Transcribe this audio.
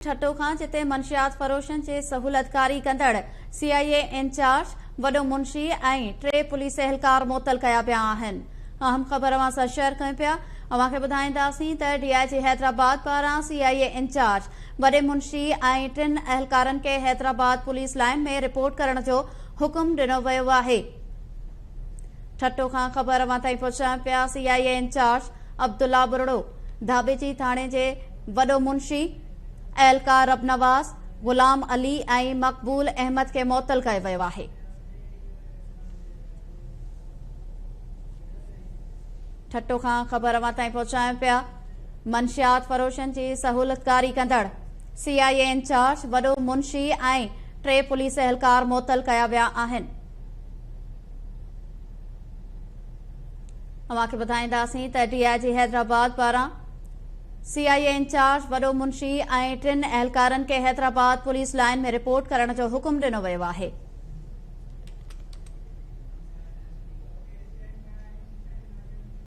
ठट्टो खां जिते मंशियात फरोशन जे सहूलतकारी कंदड़ सीआईए इंचार्ज वडो मुंशी ऐं 3 पुलिस एहलकार मुअतल कया पिया आहिनि। अहम ख़बर अवां सां शेयर कयूं पिया। अवां खे ॿुधाईंदासीं त डीआईजी हैदराबाद पारां सीआईए इंचार्ज वॾे मुंशी ऐं 3 एहलकारनि खे हैदराबाद पुलिस लाइन में रिपोर्ट करण जो हुकुम ॾिनो वियो आहे। ठट्टो खां ख़बर अवां ताईं पहुचायूं पिया। सीआईए इंचार्ज अब्दुल्ला बुरड़ो धाबेची थाणे जे वॾो मुंशी एहलकार रबनवाज़ गुलाम अली ऐं मक़बूल अहमद खे मुअतल कयो वियो आहे। ठट्टो खां ख़बर अवां ताईं पहुचायूं पिया। मंशियात फरोशन जी सहूलतकारी कंदड़ सीआईए इंचार्ज वॾो मुंशी ऐं 3 पुलिस एहलकार मुअतल कया विया आहिनि। अवां खे ॿुधाईंदासीं त डीआईजी हैदराबाद पारां सीआईए इंचार्ज वॾो मुंशी ऐं 3 एहलकारनि खे हैदराबाद पुलिस लाइन में रिपोर्ट करण जो हुकुम ॾिनो वियो आहे।